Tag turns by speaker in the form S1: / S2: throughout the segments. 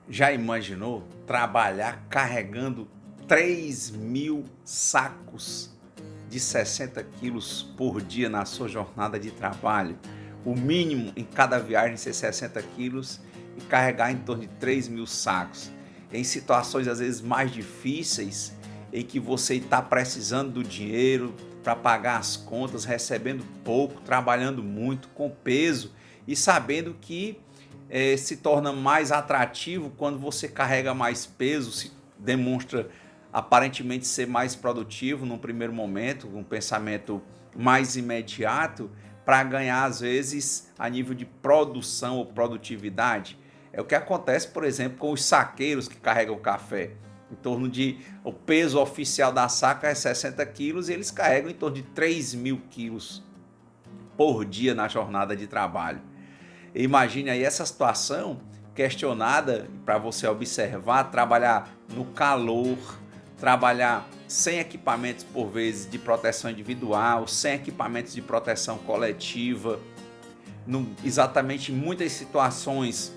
S1: Já imaginou trabalhar carregando 3.000 sacos de 60 quilos por dia na sua jornada de trabalho? O mínimo em cada viagem ser 60 quilos e carregar em torno de 3.000 sacos. Em situações às vezes mais difíceis, em que você está precisando do dinheiro para pagar as contas, recebendo pouco, trabalhando muito, com peso e sabendo que se torna mais atrativo quando você carrega mais peso, se demonstra aparentemente ser mais produtivo num primeiro momento, um pensamento mais imediato, para ganhar às vezes a nível de produção ou produtividade. É o que acontece, por exemplo, com os saqueiros que carregam café. Em torno de, o peso oficial da saca é 60 quilos e eles carregam em torno de 3.000 quilos por dia na jornada de trabalho. Imagine aí essa situação questionada para você observar, trabalhar no calor, trabalhar sem equipamentos por vezes de proteção individual, sem equipamentos de proteção coletiva, exatamente em muitas situações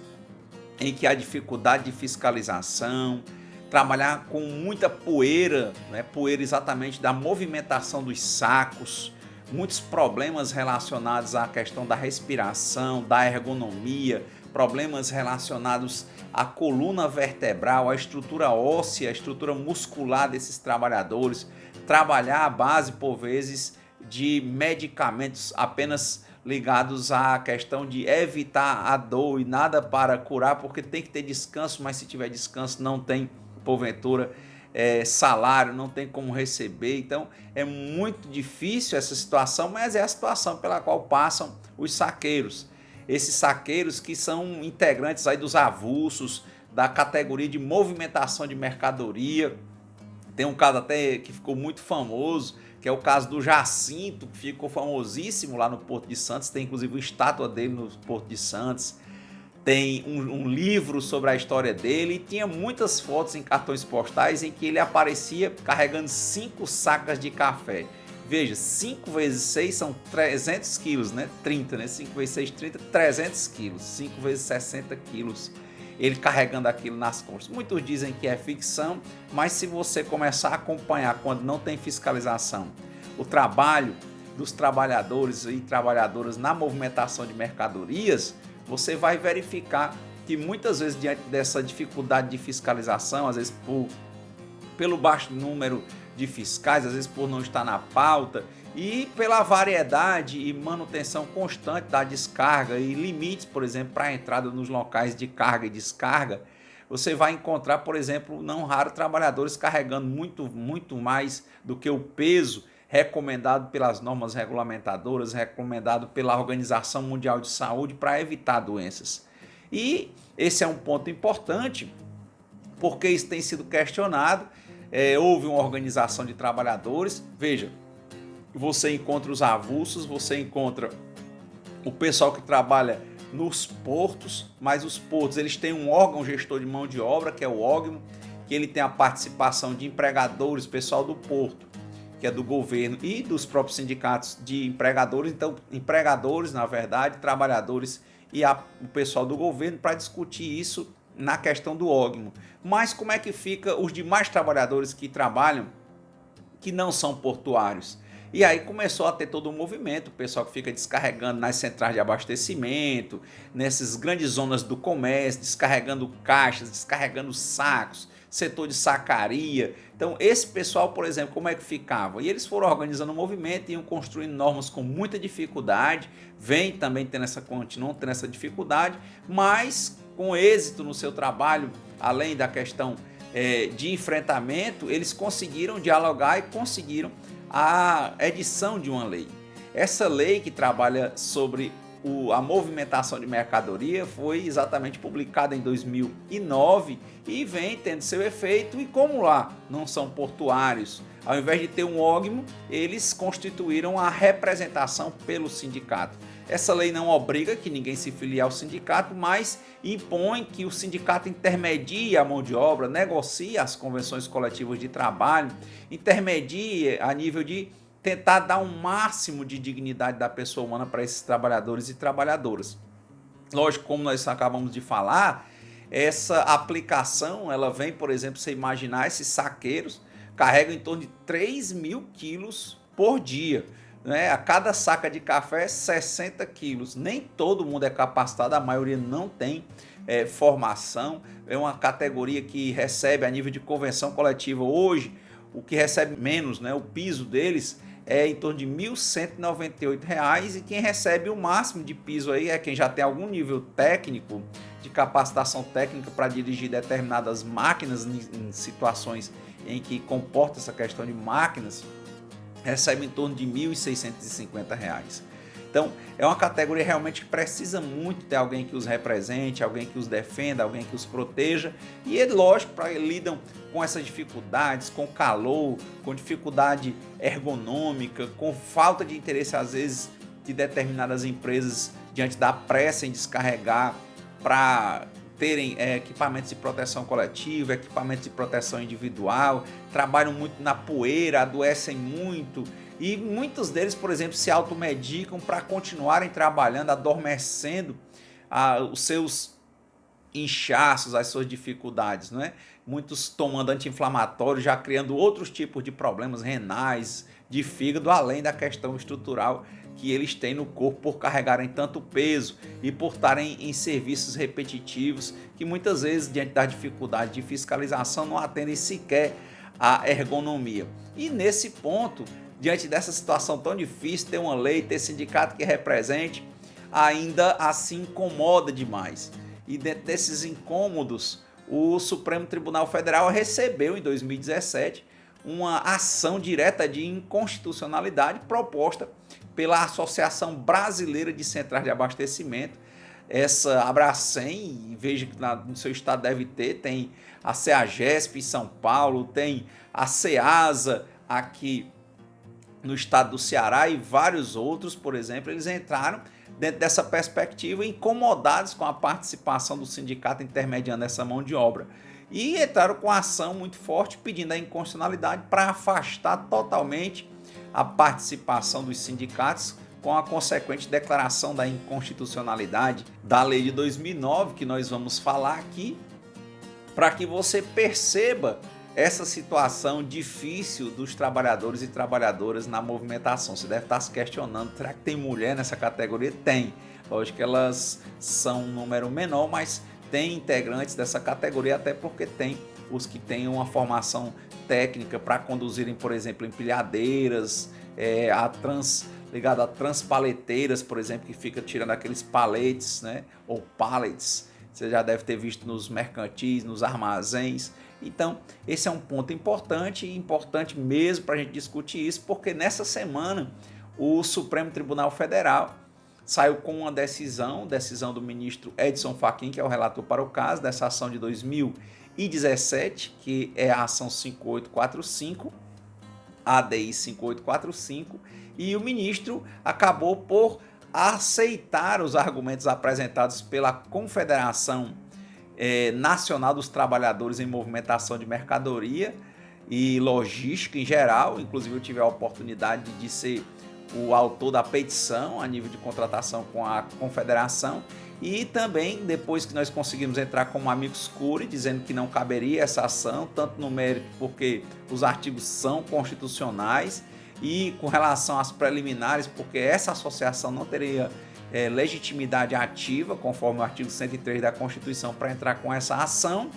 S1: em que há dificuldade de fiscalização, trabalhar com muita poeira, né? Poeira exatamente da movimentação dos sacos, muitos problemas relacionados à questão da respiração, da ergonomia, problemas relacionados à coluna vertebral, à estrutura óssea, à estrutura muscular desses trabalhadores, trabalhar à base, por vezes, de medicamentos apenas ligados à questão de evitar a dor e nada para curar, porque tem que ter descanso, mas se tiver descanso não tem, porventura, salário, não tem como receber. Então é muito difícil essa situação, mas é a situação pela qual passam os saqueiros. Esses saqueiros que são integrantes aí dos avulsos, da categoria de movimentação de mercadoria. Tem um caso até que ficou muito famoso, que é o caso do Jacinto, que ficou famosíssimo lá no Porto de Santos. Tem inclusive uma estátua dele no Porto de Santos. Tem um livro sobre a história dele e tinha muitas fotos em cartões postais em que ele aparecia carregando 5 sacas de café. Veja, 5 vezes 6 são 300 quilos, né? 30, né? 5 vezes 6, 30, 300 quilos. 5 vezes 60 quilos. Ele carregando aquilo nas costas. Muitos dizem que é ficção, mas se você começar a acompanhar quando não tem fiscalização, o trabalho dos trabalhadores e trabalhadoras na movimentação de mercadorias, você vai verificar que muitas vezes diante dessa dificuldade de fiscalização, às vezes pelo baixo número de fiscais, às vezes por não estar na pauta e pela variedade e manutenção constante da descarga e limites, por exemplo, para a entrada nos locais de carga e descarga, você vai encontrar, por exemplo, não raro trabalhadores carregando muito mais do que o peso recomendado pelas normas regulamentadoras, recomendado pela Organização Mundial de Saúde para evitar doenças. E esse é um ponto importante, porque isso tem sido questionado. Houve uma organização de trabalhadores. Veja, você encontra os avulsos, você encontra o pessoal que trabalha nos portos, mas os portos eles têm um órgão gestor de mão de obra, que é o órgão, que ele tem a participação de empregadores, pessoal do porto, que é do governo, e dos próprios sindicatos de empregadores. Então, empregadores, na verdade, trabalhadores e o pessoal do governo para discutir isso na questão do órgão. Mas como é que fica os demais trabalhadores que trabalham, que não são portuários? E aí começou a ter todo um movimento, o pessoal que fica descarregando nas centrais de abastecimento, nessas grandes zonas do comércio, descarregando caixas, descarregando sacos, setor de sacaria. Então esse pessoal, por exemplo, como é que ficava? E eles foram organizando um movimento, iam construindo normas com muita dificuldade, continuam tendo essa dificuldade, mas com êxito no seu trabalho, além da questão de enfrentamento, eles conseguiram dialogar e conseguiram a edição de uma lei. Essa lei que trabalha sobre a movimentação de mercadoria foi exatamente publicada em 2009 e vem tendo seu efeito. E como lá não são portuários, ao invés de ter um órgão, eles constituíram a representação pelo sindicato. Essa lei não obriga que ninguém se filie ao sindicato, mas impõe que o sindicato intermedie a mão de obra, negocie as convenções coletivas de trabalho, intermedie a nível de tentar dar um máximo de dignidade da pessoa humana para esses trabalhadores e trabalhadoras. Lógico, como nós acabamos de falar, Essa aplicação, ela vem, por exemplo, você imaginar esses saqueiros carregam em torno de 3.000 quilos por dia, né? A cada saca de café, 60 quilos. Nem todo mundo é capacitado, a maioria não tem formação. É uma categoria que recebe a nível de convenção coletiva hoje, o que recebe menos, né? O piso deles é em torno de R$ 1.198, e quem recebe o máximo de piso aí é quem já tem algum nível técnico, de capacitação técnica para dirigir determinadas máquinas em situações em que comporta essa questão de máquinas, recebe em torno de R$ 1.650. Então, é uma categoria realmente que precisa muito ter alguém que os represente, alguém que os defenda, alguém que os proteja. E é lógico, para eles lidam com essas dificuldades, com calor, com dificuldade ergonômica, com falta de interesse, às vezes, de determinadas empresas diante da pressa em descarregar para terem equipamentos de proteção coletiva, equipamentos de proteção individual, trabalham muito na poeira, adoecem muito. E muitos deles, por exemplo, se automedicam para continuarem trabalhando, adormecendo os seus inchaços, as suas dificuldades, não é? Muitos tomando anti-inflamatórios, já criando outros tipos de problemas renais, de fígado, além da questão estrutural que eles têm no corpo por carregarem tanto peso e por estarem em serviços repetitivos que muitas vezes, diante da dificuldade de fiscalização, não atendem sequer à ergonomia. E nesse ponto, diante dessa situação tão difícil, ter uma lei, ter sindicato que represente, ainda assim incomoda demais. E dentro desses incômodos, o Supremo Tribunal Federal recebeu em 2017 uma ação direta de inconstitucionalidade proposta pela Associação Brasileira de Centrais de Abastecimento, essa Abracem, veja que no seu estado deve ter, tem a CEAGESP em São Paulo, tem a CEASA aqui no estado do Ceará e vários outros, por exemplo, eles entraram dentro dessa perspectiva incomodados com a participação do sindicato intermediando essa mão de obra. E entraram com ação muito forte pedindo a inconstitucionalidade para afastar totalmente a participação dos sindicatos, com a consequente declaração da inconstitucionalidade da lei de 2009, que nós vamos falar aqui, para que você perceba essa situação difícil dos trabalhadores e trabalhadoras na movimentação. Você deve estar se questionando, será que tem mulher nessa categoria? Tem. Lógico que elas são um número menor, mas tem integrantes dessa categoria, até porque tem os que têm uma formação técnica para conduzirem, por exemplo, empilhadeiras, ligado a transpaleteiras, por exemplo, que fica tirando aqueles paletes, né, ou pallets. Você já deve ter visto nos mercantis, nos armazéns. Então, esse é um ponto importante mesmo para a gente discutir isso, porque nessa semana o Supremo Tribunal Federal saiu com uma decisão do ministro Edson Fachin, que é o relator para o caso, dessa ação de 2017, que é a ação 5845, ADI 5845, e o ministro acabou por aceitar os argumentos apresentados pela Confederação Nacional dos Trabalhadores em Movimentação de Mercadoria e Logística em geral. Inclusive eu tive a oportunidade de ser o autor da petição a nível de contratação com a Confederação, e também depois que nós conseguimos entrar como amicus curiae, dizendo que não caberia essa ação, tanto no mérito porque os artigos são constitucionais, e com relação às preliminares, porque essa associação não teria legitimidade ativa, conforme o artigo 103 da Constituição, para entrar com essa ação.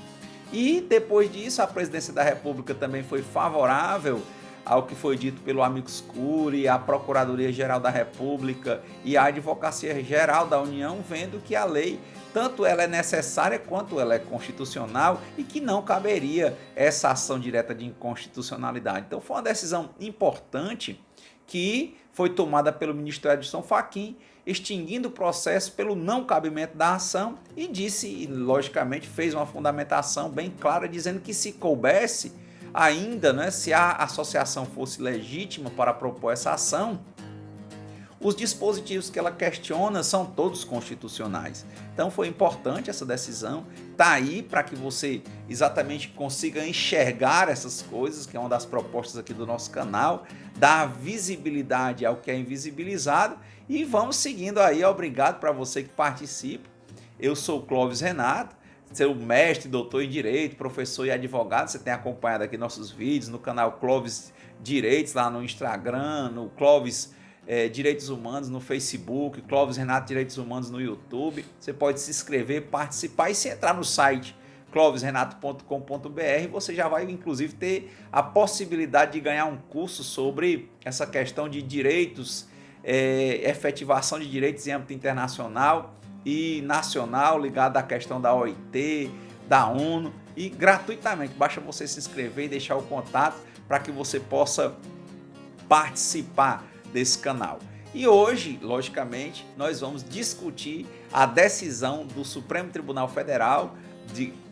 S1: E depois disso, a Presidência da República também foi favorável ao que foi dito pelo amicus curiae, a Procuradoria-Geral da República e a Advocacia-Geral da União, vendo que a lei, tanto ela é necessária quanto ela é constitucional, e que não caberia essa ação direta de inconstitucionalidade. Então foi uma decisão importante que foi tomada pelo ministro Edson Fachin, extinguindo o processo pelo não cabimento da ação, e disse, e logicamente fez uma fundamentação bem clara, dizendo que se coubesse ainda, né, se a associação fosse legítima para propor essa ação, os dispositivos que ela questiona são todos constitucionais. Então foi importante essa decisão, está aí para que você exatamente consiga enxergar essas coisas, que é uma das propostas aqui do nosso canal, dar visibilidade ao que é invisibilizado, e vamos seguindo aí. Obrigado para você que participa. Eu sou o Clóvis Renato, ser um mestre, doutor em Direito, professor e advogado, você tem acompanhado aqui nossos vídeos no canal Clovis Direitos, lá no Instagram, no Clovis Direitos Humanos no Facebook, Clovis Renato Direitos Humanos no YouTube. Você pode se inscrever, participar, e se entrar no site clovisrenato.com.br, você já vai inclusive ter a possibilidade de ganhar um curso sobre essa questão de direitos, efetivação de direitos em âmbito internacional e nacional, ligado à questão da OIT, da ONU, e gratuitamente. Basta você se inscrever e deixar o contato para que você possa participar desse canal. E hoje, logicamente, nós vamos discutir a decisão do Supremo Tribunal Federal,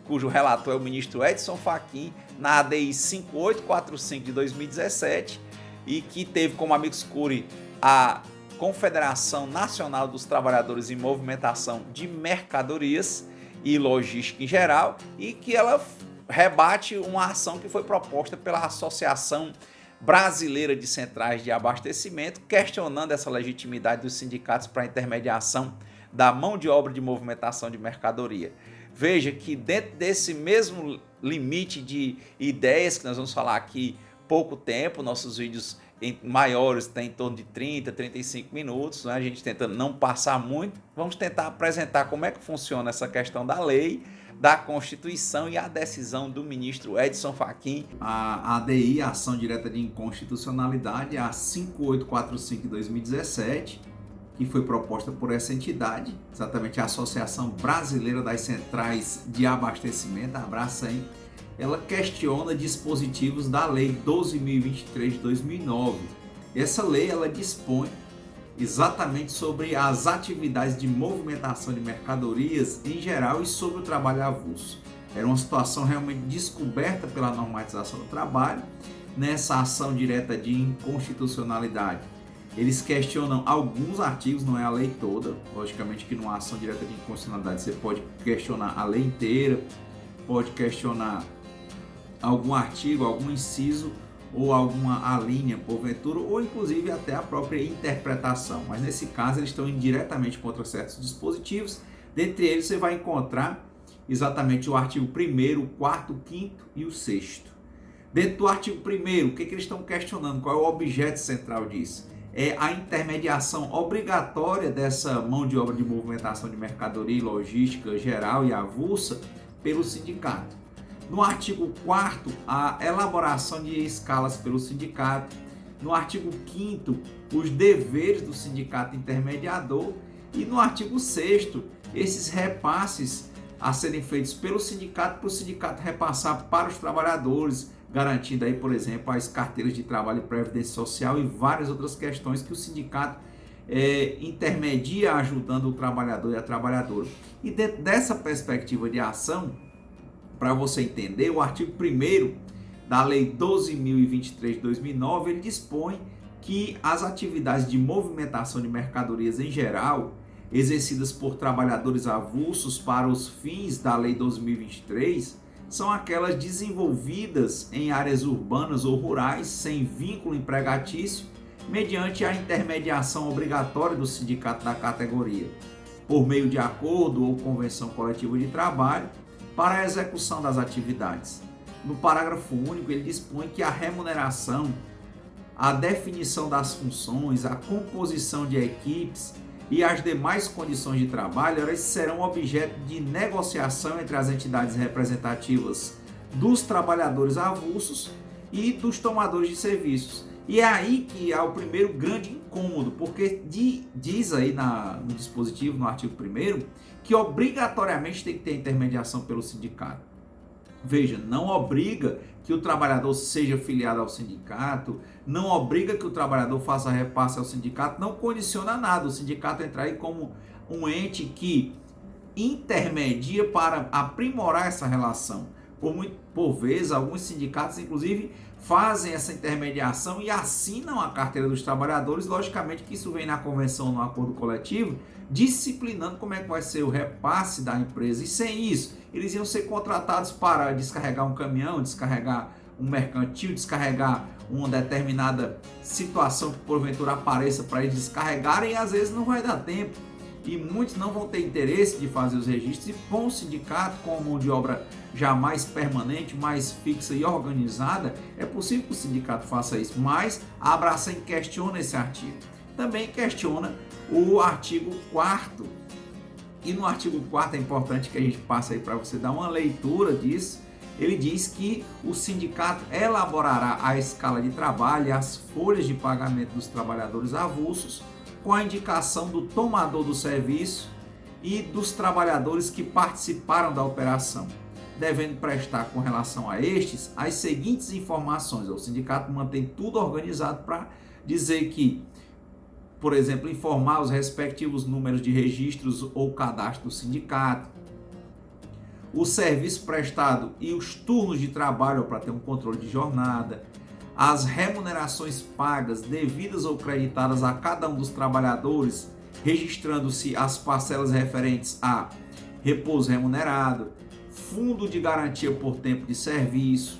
S1: cujo relator é o ministro Edson Fachin, na ADI 5845 de 2017, e que teve como amicus curiae a Confederação Nacional dos Trabalhadores em Movimentação de Mercadorias e Logística em geral, e que ela rebate uma ação que foi proposta pela Associação Brasileira de Centrais de Abastecimento, questionando essa legitimidade dos sindicatos para a intermediação da mão de obra de movimentação de mercadoria. Veja que dentro desse mesmo limite de ideias que nós vamos falar aqui pouco tempo, nossos vídeos maiores têm em torno de 30, 35 minutos, né? A gente tenta não passar muito, vamos tentar apresentar como é que funciona essa questão da lei, da Constituição e a decisão do ministro Edson Fachin. A ADI, a Ação Direta de Inconstitucionalidade, a 5845 de 2017, que foi proposta por essa entidade, exatamente a Associação Brasileira das Centrais de Abastecimento, a Abracem. Ela questiona dispositivos da Lei 12.023 de 2009. Essa lei ela dispõe exatamente sobre as atividades de movimentação de mercadorias em geral e sobre o trabalho avulso. Era uma situação realmente descoberta pela normatização do trabalho. Nessa ação direta de inconstitucionalidade, eles questionam alguns artigos, não é a lei toda. Logicamente que numa ação direta de inconstitucionalidade você pode questionar a lei inteira, pode questionar algum artigo, algum inciso ou alguma alínea, porventura, ou inclusive até a própria interpretação. Mas nesse caso eles estão indo diretamente contra certos dispositivos. Dentre eles você vai encontrar exatamente o artigo 1º, o 4º, 5º e o 6º. Dentro do artigo 1º, o que eles estão questionando? Qual é o objeto central disso? É a intermediação obrigatória dessa mão de obra de movimentação de mercadoria e logística geral e avulsa pelo sindicato. No artigo 4º, a elaboração de escalas pelo sindicato. No artigo 5º, os deveres do sindicato intermediador. E no artigo 6º, esses repasses a serem feitos pelo sindicato, para o sindicato repassar para os trabalhadores, garantindo aí, por exemplo, as carteiras de trabalho e previdência social e várias outras questões que o sindicato intermedia, ajudando o trabalhador e a trabalhadora. E dentro dessa perspectiva de ação, para você entender, o artigo 1º da Lei 12.023 de 2009, ele dispõe que as atividades de movimentação de mercadorias em geral, exercidas por trabalhadores avulsos para os fins da Lei 12.023, são aquelas desenvolvidas em áreas urbanas ou rurais, sem vínculo empregatício, mediante a intermediação obrigatória do sindicato da categoria, por meio de acordo ou convenção coletiva de trabalho, para a execução das atividades. No parágrafo único, ele dispõe que a remuneração, a definição das funções, a composição de equipes e as demais condições de trabalho, elas serão objeto de negociação entre as entidades representativas dos trabalhadores avulsos e dos tomadores de serviços. E é aí que há o primeiro grande incômodo, porque diz aí no dispositivo, no artigo 1º, que obrigatoriamente tem que ter intermediação pelo sindicato. Veja, não obriga que o trabalhador seja filiado ao sindicato, não obriga que o trabalhador faça repasse ao sindicato, não condiciona nada. O sindicato entra aí como um ente que intermedia para aprimorar essa relação. Por vezes, alguns sindicatos, inclusive, fazem essa intermediação e assinam a carteira dos trabalhadores. Logicamente que isso vem na convenção, no acordo coletivo, disciplinando como é que vai ser o repasse da empresa. E sem isso, eles iam ser contratados para descarregar um caminhão, descarregar um mercantil, descarregar uma determinada situação que porventura apareça para eles descarregarem, e às vezes não vai dar tempo.
S2: e muitos não vão ter interesse de fazer os registros, e com o sindicato, com a mão de obra já mais permanente, mais fixa e organizada, é possível que o sindicato faça isso, mas a Abracem questiona esse artigo. Também questiona o artigo 4º, e no artigo 4º é importante que a gente passe aí para você dar uma leitura disso. Ele diz que o sindicato elaborará a escala de trabalho e as folhas de pagamento dos trabalhadores avulsos com a indicação do tomador do serviço e dos trabalhadores que participaram da operação, devendo prestar com relação a estes as seguintes informações. O sindicato mantém tudo organizado para dizer que, por exemplo, informar os respectivos números de registros ou cadastro do sindicato, o serviço prestado e os turnos de trabalho para ter um controle de jornada, as remunerações pagas, devidas ou creditadas a cada um dos trabalhadores, registrando-se as parcelas referentes a repouso remunerado, fundo de garantia por tempo de serviço,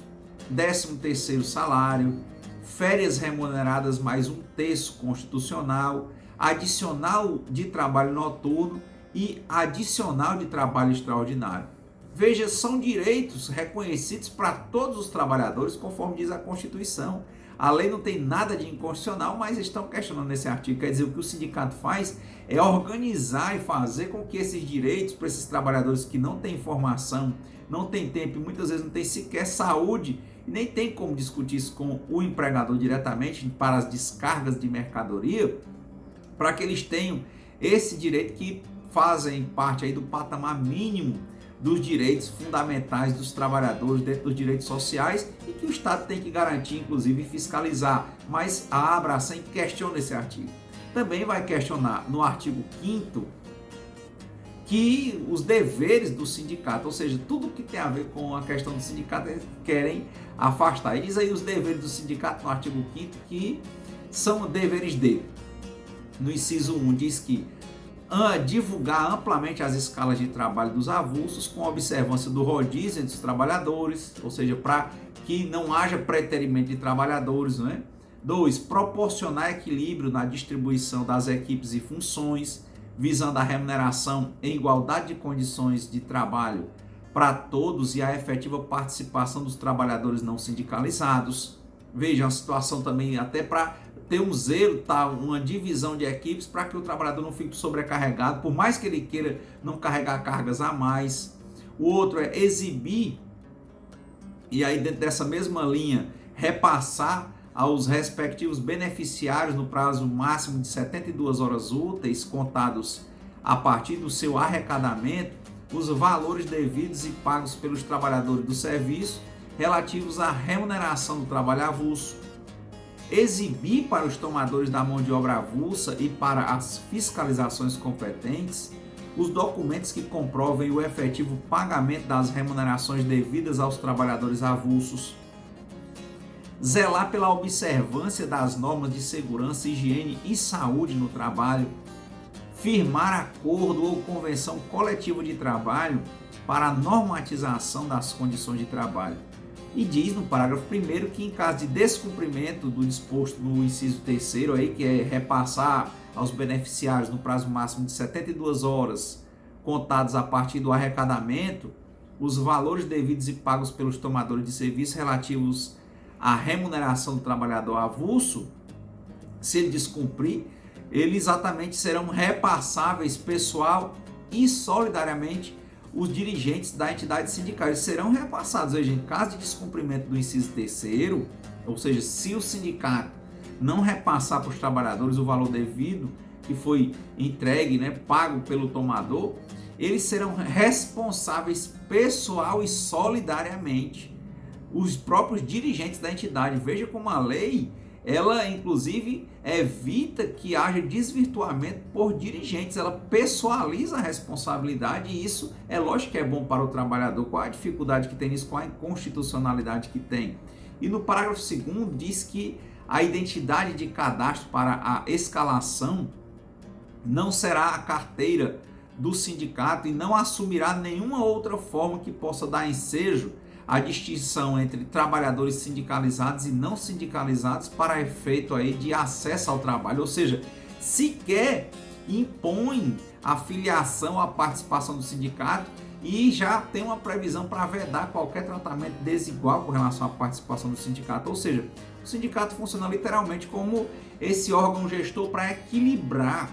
S2: 13º salário, férias remuneradas mais 1/3 constitucional, adicional de trabalho noturno e adicional de trabalho extraordinário. Veja, são direitos reconhecidos para todos os trabalhadores, conforme diz a Constituição. A lei não tem nada de inconstitucional, mas estão questionando nesse artigo. Quer dizer, o que o sindicato faz é organizar e fazer com que esses direitos para esses trabalhadores que não têm formação, não têm tempo e muitas vezes não têm sequer saúde, e nem tem como discutir isso com o empregador diretamente para as descargas de mercadoria, para que eles tenham esse direito que fazem parte aí do patamar mínimo dos direitos fundamentais dos trabalhadores dentro dos direitos sociais e que o Estado tem que garantir, inclusive, e fiscalizar. Mas a Abracem questiona esse artigo. Também vai questionar no artigo 5º que os deveres do sindicato, ou seja, tudo que tem a ver com a questão do sindicato, eles querem afastar. E diz aí os deveres do sindicato no artigo 5º que são deveres dele. No inciso 1 diz que divulgar amplamente as escalas de trabalho dos avulsos com observância do rodízio entre os trabalhadores, ou seja, para que não haja preterimento de trabalhadores, né? 2. Proporcionar equilíbrio na distribuição das equipes e funções, visando a remuneração em igualdade de condições de trabalho para todos e a efetiva participação dos trabalhadores não sindicalizados. Veja, uma situação também até para ter um zelo, tá? Uma divisão de equipes para que o trabalhador não fique sobrecarregado, por mais que ele queira não carregar cargas a mais. O outro é exibir, e aí dentro dessa mesma linha, repassar aos respectivos beneficiários no prazo máximo de 72 horas úteis, contados a partir do seu arrecadamento, os valores devidos e pagos pelos trabalhadores do serviço relativos à remuneração do trabalho avulso, exibir para os tomadores da mão de obra avulsa e para as fiscalizações competentes os documentos que comprovem o efetivo pagamento das remunerações devidas aos trabalhadores avulsos, zelar pela observância das normas de segurança, higiene e saúde no trabalho, firmar acordo ou convenção coletiva de trabalho para a normatização das condições de trabalho. E diz no parágrafo 1º que em caso de descumprimento do disposto no inciso 3º, aí, que é repassar aos beneficiários no prazo máximo de 72 horas, contados a partir do arrecadamento, os valores devidos e pagos pelos tomadores de serviço relativos à remuneração do trabalhador avulso, se ele descumprir, eles exatamente serão repassáveis pessoal e solidariamente os dirigentes da entidade sindical. Eles serão repassados. Veja, em caso de descumprimento do inciso 3º, ou seja, se o sindicato não repassar para os trabalhadores o valor devido que foi entregue, né, pago pelo tomador, eles serão responsáveis pessoal e solidariamente, os próprios dirigentes da entidade. Veja como a lei, ela inclusive evita que haja desvirtuamento por dirigentes, ela pessoaliza a responsabilidade e isso é lógico que é bom para o trabalhador. Qual a dificuldade que tem nisso, qual a inconstitucionalidade que tem? E no parágrafo 2º diz que a identidade de cadastro para a escalação não será a carteira do sindicato e não assumirá nenhuma outra forma que possa dar ensejo a distinção entre trabalhadores sindicalizados e não sindicalizados para efeito aí de acesso ao trabalho, ou seja, sequer impõe a filiação, a participação do sindicato e já tem uma previsão para vedar qualquer tratamento desigual com relação à participação do sindicato. Ou seja, o sindicato funciona literalmente como esse órgão gestor para equilibrar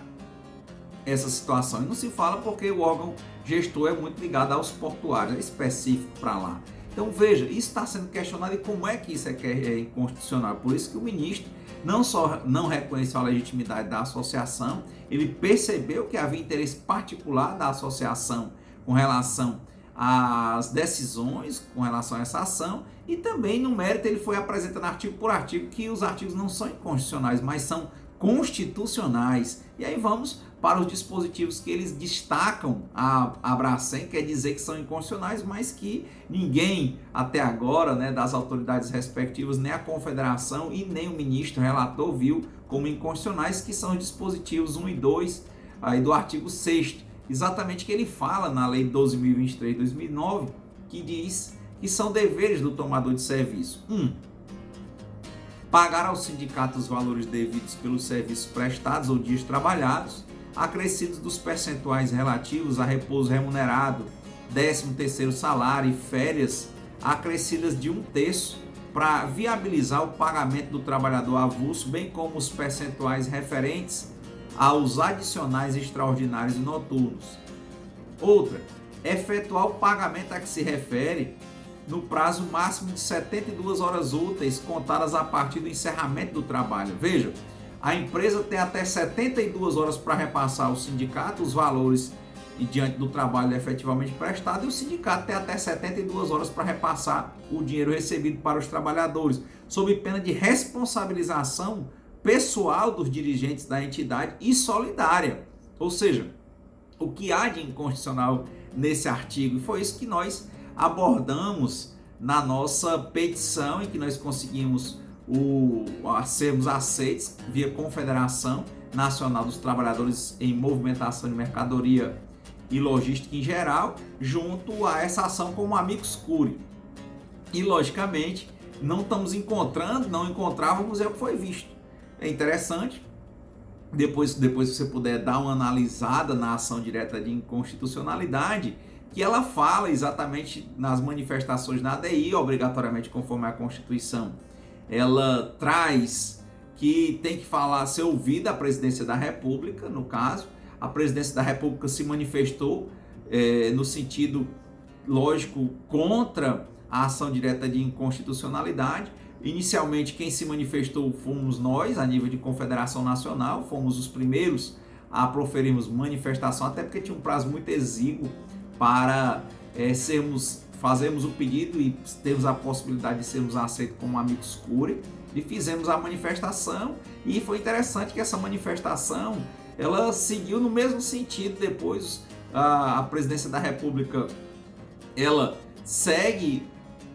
S2: essa situação. E não se fala porque o órgão gestor é muito ligado aos portuários, é específico para lá. Então veja, isso está sendo questionado e como é que isso é inconstitucional. Por isso que o ministro não só não reconheceu a legitimidade da associação, ele percebeu que havia interesse particular da associação com relação às decisões, com relação a essa ação, e também no mérito ele foi apresentando artigo por artigo que os artigos não são inconstitucionais, mas são constitucionais. E aí vamos para os dispositivos que eles destacam a Abracem, quer dizer que são inconstitucionais, mas que ninguém até agora, né, das autoridades respectivas, nem a Confederação e nem o ministro relator viu como inconstitucionais, que são os dispositivos 1 e 2 aí do artigo 6º, exatamente que ele fala na Lei 12.023/2009, que diz que são deveres do tomador de serviço. 1. Pagar ao sindicato os valores devidos pelos serviços prestados ou dias trabalhados, acrescidos dos percentuais relativos a repouso remunerado, 13º salário e férias, acrescidas de 1/3, para viabilizar o pagamento do trabalhador avulso, bem como os percentuais referentes aos adicionais extraordinários e noturnos. Outra, efetuar o pagamento a que se refere no prazo máximo de 72 horas úteis, contadas a partir do encerramento do trabalho. Veja, a empresa tem até 72 horas para repassar ao sindicato os valores e diante do trabalho efetivamente prestado, e o sindicato tem até 72 horas para repassar o dinheiro recebido para os trabalhadores, sob pena de responsabilização pessoal dos dirigentes da entidade e solidária. Ou seja, o que há de inconstitucional nesse artigo? E foi isso que nós abordamos na nossa petição, em que nós conseguimos sermos aceitos via Confederação Nacional dos Trabalhadores em Movimentação de Mercadoria e Logística em geral, junto a essa ação como amicus curiae. E logicamente não estamos encontrando, não encontrávamos, é o que foi visto. É interessante, depois você puder dar uma analisada na ação direta de inconstitucionalidade, que ela fala exatamente nas manifestações na ADI, obrigatoriamente conforme a Constituição. Ela traz que tem que ser ouvida a Presidência da República, no caso. A Presidência da República se manifestou no sentido, lógico, contra a ação direta de inconstitucionalidade. Inicialmente, quem se manifestou fomos nós, a nível de Confederação Nacional, fomos os primeiros a proferirmos manifestação, até porque tinha um prazo muito exíguo para fazermos o pedido e termos a possibilidade de sermos aceitos como amicus curiae, e fizemos a manifestação, e foi interessante que essa manifestação ela seguiu no mesmo sentido. Depois a Presidência da República ela segue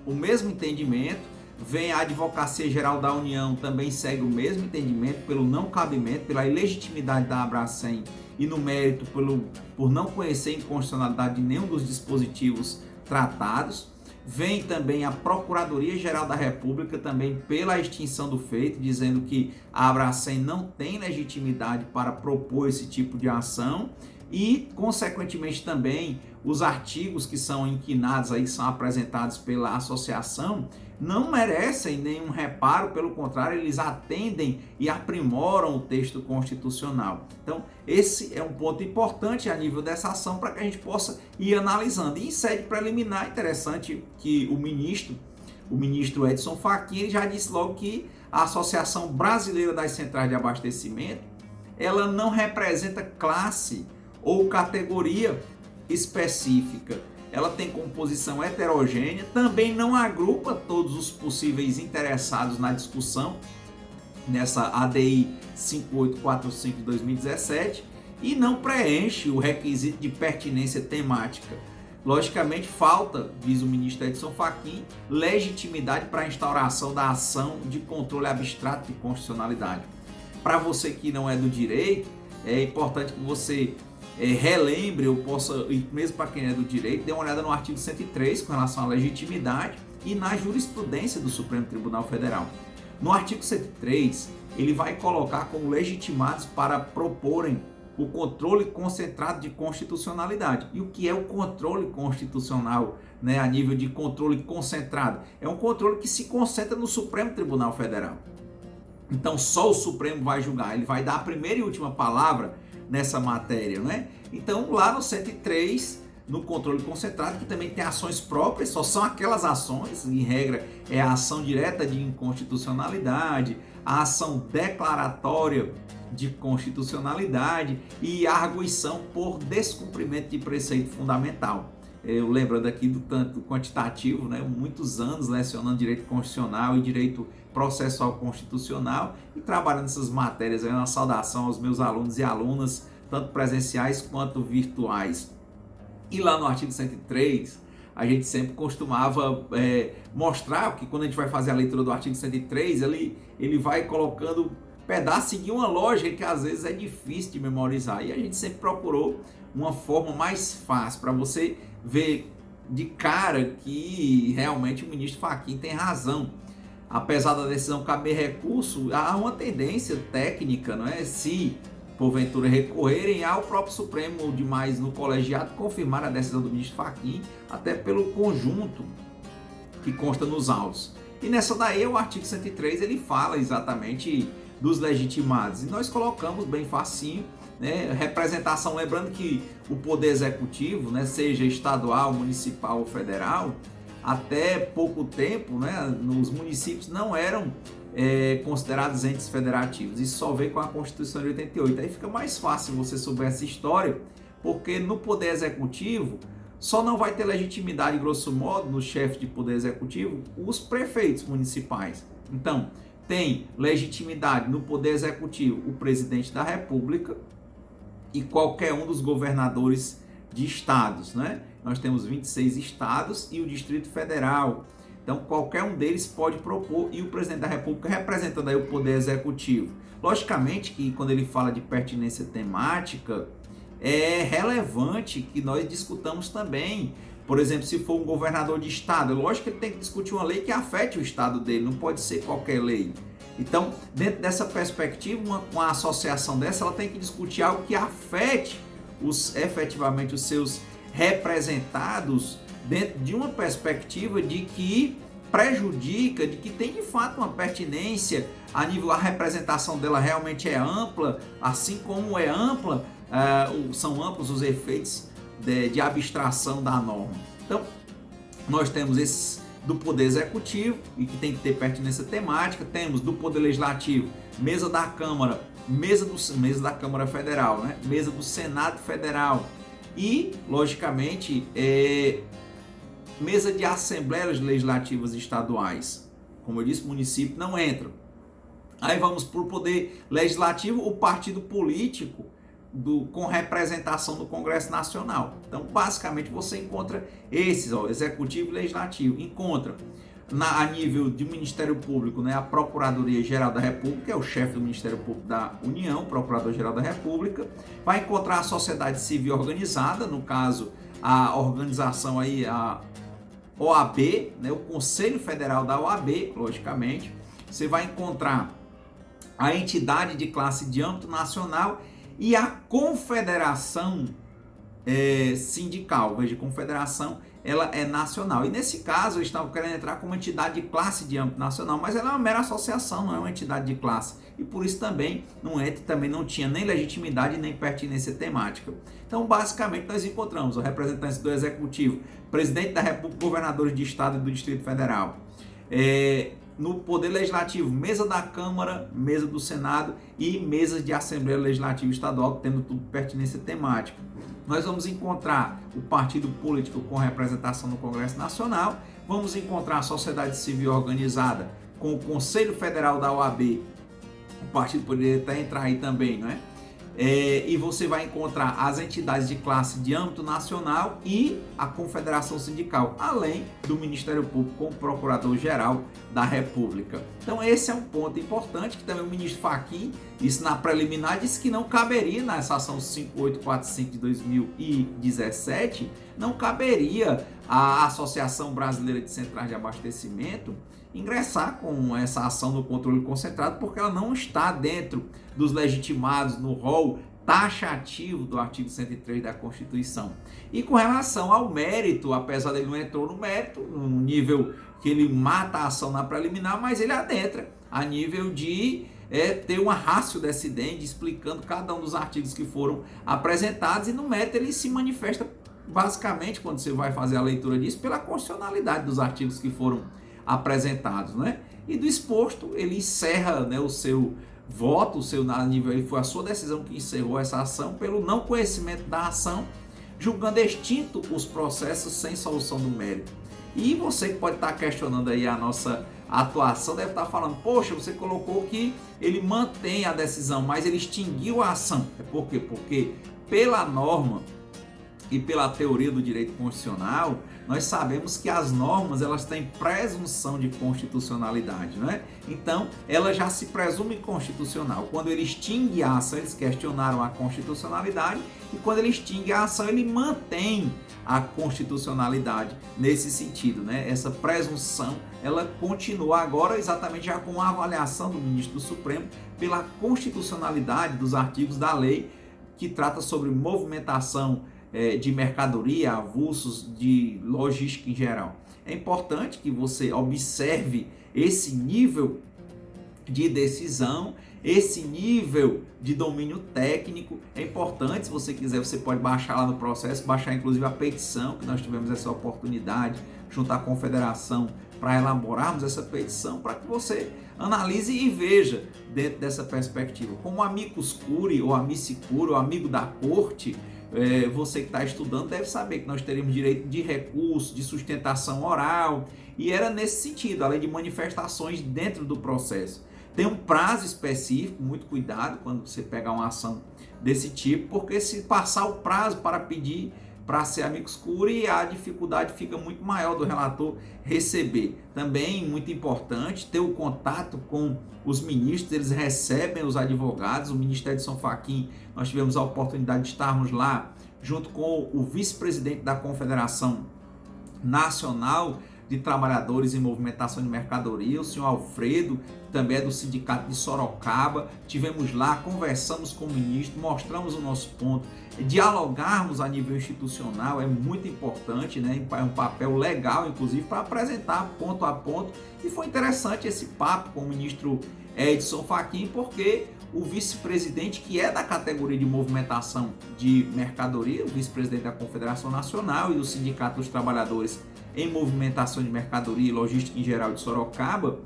S2: o mesmo entendimento, vem a Advocacia Geral da União, também segue o mesmo entendimento pelo não cabimento, pela ilegitimidade da Abracem e no mérito por não conhecer a inconstitucionalidade de nenhum dos dispositivos tratados. Vem também a Procuradoria Geral da República, também pela extinção do feito, dizendo que a Abracem não tem legitimidade para propor esse tipo de ação, e, consequentemente, também os artigos que são inquinados aí, que são apresentados pela associação, não merecem nenhum reparo, pelo contrário, eles atendem e aprimoram o texto constitucional. Então, esse é um ponto importante a nível dessa ação para que a gente possa ir analisando. E em sede preliminar, interessante que o ministro Edson Fachin já disse logo que a Associação Brasileira das Centrais de Abastecimento, ela não representa classe ou categoria específica. Ela tem composição heterogênea, também não agrupa todos os possíveis interessados na discussão nessa ADI 5845 de 2017 e não preenche o requisito de pertinência temática. Logicamente, falta, diz o ministro Edson Fachin, legitimidade para a instauração da ação de controle abstrato de constitucionalidade. Para você que não é do direito, é importante que você relembre, ou possa, e mesmo para quem é do direito, dê uma olhada no artigo 103 com relação à legitimidade e na jurisprudência do Supremo Tribunal Federal. No artigo 103, ele vai colocar como legitimados para proporem o controle concentrado de constitucionalidade. E o que é o controle constitucional, né, a nível de controle concentrado? É um controle que se concentra no Supremo Tribunal Federal. Então só o Supremo vai julgar, ele vai dar a primeira e última palavra nessa matéria, né? Então lá no 103, no controle concentrado, que também tem ações próprias, só são aquelas ações, em regra é a ação direta de inconstitucionalidade, a ação declaratória de constitucionalidade e a arguição por descumprimento de preceito fundamental. Eu lembrando aqui do tanto quantitativo, né, muitos anos lecionando direito constitucional e direito processual constitucional e trabalhando nessas matérias. Uma saudação aos meus alunos e alunas, tanto presenciais quanto virtuais. E lá no artigo 103, a gente sempre costumava mostrar que quando a gente vai fazer a leitura do artigo 103, ele vai colocando pedaços de uma lógica que às vezes é difícil de memorizar. E a gente sempre procurou uma forma mais fácil para você ver de cara que realmente o ministro Fachin tem razão. Apesar da decisão caber recurso, há uma tendência técnica, não é? Se porventura recorrerem ao próprio Supremo, demais no colegiado, confirmar a decisão do ministro Fachin, até pelo conjunto que consta nos autos. E nessa daí, o artigo 103, ele fala exatamente dos legitimados. E nós colocamos bem facinho, né, representação, lembrando que o poder executivo, né, seja estadual, municipal ou federal, até pouco tempo, né, nos municípios não eram considerados entes federativos. Isso só veio com a Constituição de 88. Aí fica mais fácil você souber essa história, porque no poder executivo só não vai ter legitimidade, grosso modo, no chefe de poder executivo, os prefeitos municipais. Então, tem legitimidade no poder executivo o presidente da República e qualquer um dos governadores de estados, né? Nós temos 26 estados e o Distrito Federal. Então, qualquer um deles pode propor e o presidente da República representando aí o poder executivo. Logicamente que quando ele fala de pertinência temática, é relevante que nós discutamos também. Por exemplo, se for um governador de estado, é lógico que ele tem que discutir uma lei que afete o estado dele, não pode ser qualquer lei. Então, dentro dessa perspectiva, uma associação dessa, ela tem que discutir algo que afete efetivamente os seus representados dentro de uma perspectiva de que prejudica, de que tem de fato uma pertinência a nível, a representação dela realmente é ampla, assim como é ampla, são amplos os efeitos de abstração da norma. Então, nós temos esses do Poder Executivo, e que tem que ter pertinência temática, temos do Poder Legislativo, mesa da Câmara, mesa da Câmara Federal, né? Mesa do Senado Federal e, logicamente, mesa de Assembleias Legislativas Estaduais. Como eu disse, município não entra. Aí vamos para o Poder Legislativo, o partido político com representação no Congresso Nacional. Então, basicamente, você encontra esses, Executivo e Legislativo. Encontra, a nível de Ministério Público, né, a Procuradoria-Geral da República, é o chefe do Ministério Público da União, Procurador-Geral da República. Vai encontrar a sociedade civil organizada, no caso, a organização aí, a OAB, né, o Conselho Federal da OAB, logicamente. Você vai encontrar a entidade de classe de âmbito nacional e a confederação sindical. Veja, confederação, ela é nacional. E nesse caso, eles estavam querendo entrar como entidade de classe de âmbito nacional, mas ela é uma mera associação, não é uma entidade de classe. E por isso também não tinha nem legitimidade nem pertinência temática. Então, basicamente, nós encontramos os representantes do Executivo, presidente da República, governadores de Estado e do Distrito Federal. No Poder Legislativo, mesa da Câmara, mesa do Senado e mesas de Assembleia Legislativa Estadual, tendo tudo pertinência temática. Nós vamos encontrar o partido político com representação no Congresso Nacional, vamos encontrar a sociedade civil organizada com o Conselho Federal da OAB, o partido poderia até entrar aí também, não é? E você vai encontrar as entidades de classe de âmbito nacional e a Confederação Sindical, além do Ministério Público com o Procurador-Geral da República. Então esse é um ponto importante que também o ministro Fachin, isso na preliminar, disse que não caberia nessa ação 5845 de 2017, não caberia a Associação Brasileira de Centrais de Abastecimento ingressar com essa ação no controle concentrado, porque ela não está dentro dos legitimados no rol taxativo do artigo 103 da Constituição. E com relação ao mérito, apesar dele não entrou no mérito, no nível que ele mata a ação na preliminar, mas ele adentra a nível de ter uma ratio decidente explicando cada um dos artigos que foram apresentados, e no mérito ele se manifesta basicamente, quando você vai fazer a leitura disso, pela constitucionalidade dos artigos que foram apresentados, né? E do exposto, ele encerra, né, o seu voto, foi a sua decisão que encerrou essa ação pelo não conhecimento da ação, julgando extinto os processos sem solução do mérito. E você que pode estar questionando aí a nossa atuação, deve estar falando, poxa, você colocou que ele mantém a decisão, mas ele extinguiu a ação. Por quê? Porque pela norma e pela teoria do direito constitucional, nós sabemos que as normas elas têm presunção de constitucionalidade, não é? Então, ela já se presume constitucional. Quando ele extingue a ação, eles questionaram a constitucionalidade, e quando ele extingue a ação, ele mantém a constitucionalidade nesse sentido, né? Essa presunção, ela continua agora exatamente já com a avaliação do ministro do Supremo pela constitucionalidade dos artigos da lei que trata sobre movimentação de mercadoria, avulsos, de logística em geral. É importante que você observe esse nível de decisão, esse nível de domínio técnico. É importante, se você quiser, você pode baixar lá no processo, baixar inclusive a petição, que nós tivemos essa oportunidade junto à Confederação para elaborarmos essa petição, para que você analise e veja dentro dessa perspectiva. Como amicus curiae ou amici curiae, ou amigo da corte, você que está estudando deve saber que nós teremos direito de recurso, de sustentação oral, e era nesse sentido, além de manifestações dentro do processo. Tem um prazo específico, muito cuidado quando você pegar uma ação desse tipo, porque se passar o prazo para pedir para ser amicus curiae, a dificuldade fica muito maior do relator receber. Também muito importante ter o contato com os ministros, eles recebem os advogados. O ministro Edson Fachin, nós tivemos a oportunidade de estarmos lá junto com o vice-presidente da Confederação Nacional de Trabalhadores em Movimentação de Mercadoria, o senhor Alfredo, que também é do Sindicato de Sorocaba. Tivemos lá, conversamos com o ministro, mostramos o nosso ponto. Dialogarmos a nível institucional é muito importante, né? É um papel legal, inclusive, para apresentar ponto a ponto. E foi interessante esse papo com o ministro Edson Fachin, porque o vice-presidente, que é da categoria de movimentação de mercadoria, o vice-presidente da Confederação Nacional e do Sindicato dos Trabalhadores em Movimentação de Mercadoria e Logística em Geral de Sorocaba,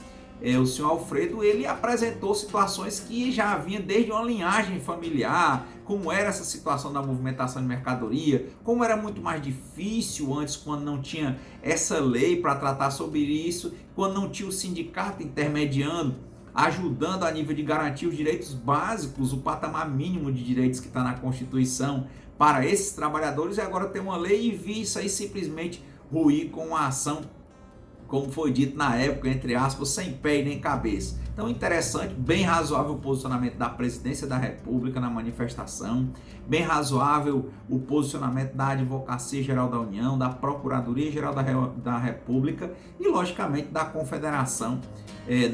S2: o senhor Alfredo, ele apresentou situações que já havia desde uma linhagem familiar, como era essa situação da movimentação de mercadoria, como era muito mais difícil antes, quando não tinha essa lei para tratar sobre isso, quando não tinha o sindicato intermediando, ajudando a nível de garantir os direitos básicos, o patamar mínimo de direitos que está na Constituição para esses trabalhadores, e agora tem uma lei e vi isso aí simplesmente ruir com uma ação, como foi dito na época, entre aspas, sem pé e nem cabeça. Então, interessante, bem razoável o posicionamento da Presidência da República na manifestação, bem razoável o posicionamento da Advocacia Geral da União, da Procuradoria Geral da República e, logicamente, da Confederação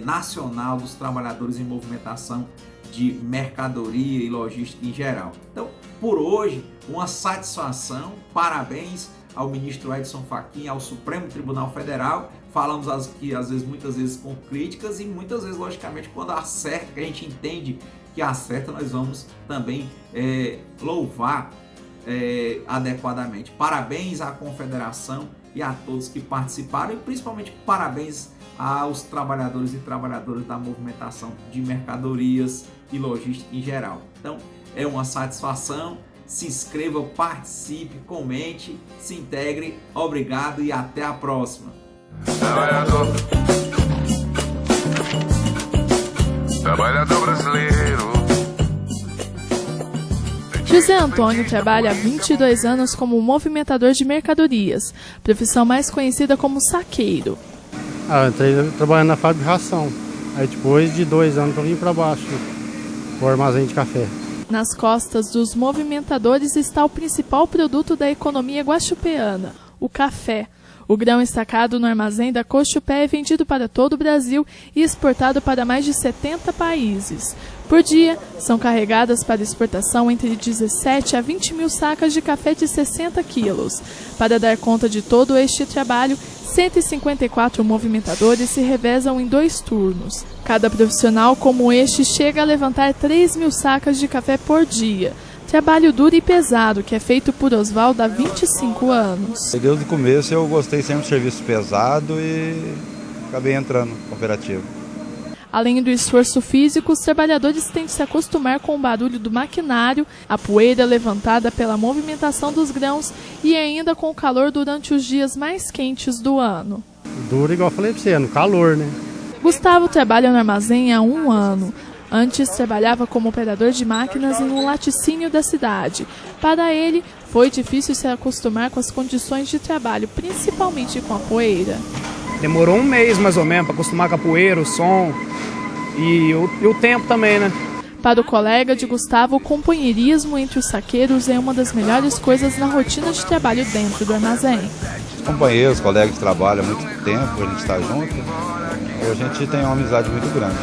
S2: Nacional dos Trabalhadores em Movimentação de Mercadoria e Logística em geral. Então, por hoje, uma satisfação, parabéns ao ministro Edson Fachin, ao Supremo Tribunal Federal. Falamos aqui, muitas vezes com críticas, e muitas vezes, logicamente, quando acerta, que a gente entende que acerta, nós vamos também louvar adequadamente. Parabéns à Confederação e a todos que participaram, e principalmente parabéns aos trabalhadores e trabalhadoras da movimentação de mercadorias e logística em geral. Então, é uma satisfação. Se inscreva, participe, comente, se integre. Obrigado e até a próxima.
S3: Trabalhador brasileiro.
S4: José Antônio trabalha há 22 anos como movimentador de mercadorias, profissão mais conhecida como saqueiro.
S5: Eu entrei trabalhando na fábrica de ração. Aí depois de 2 anos eu vim para baixo, o armazém de café.
S4: Nas costas dos movimentadores está o principal produto da economia guaxupeana, o café. O grão estacado no armazém da Coxupé é vendido para todo o Brasil e exportado para mais de 70 países. Por dia, são carregadas para exportação entre 17 a 20 mil sacas de café de 60 quilos. Para dar conta de todo este trabalho, 154 movimentadores se revezam em 2 turnos. Cada profissional como este chega a levantar 3 mil sacas de café por dia. Trabalho duro e pesado que é feito por Oswaldo há 25 anos.
S6: Desde o começo eu gostei sempre de serviço pesado e acabei entrando no cooperativo.
S4: Além do esforço físico, os trabalhadores têm que se acostumar com o barulho do maquinário, a poeira levantada pela movimentação dos grãos e ainda com o calor durante os dias mais quentes do ano.
S5: Duro, igual eu falei pra você, no calor, né?
S4: Gustavo trabalha no armazém há 1 ano. Antes trabalhava como operador de máquinas em um laticínio da cidade. Para ele, foi difícil se acostumar com as condições de trabalho, principalmente com a poeira.
S7: Demorou 1 mês mais ou menos para acostumar com a poeira, o som e o tempo também, né?
S4: Para o colega de Gustavo, o companheirismo entre os saqueiros é uma das melhores coisas na rotina de trabalho dentro do armazém.
S6: Os companheiros, colegas de trabalho há muito tempo, a gente está junto, e a gente tem uma amizade muito grande.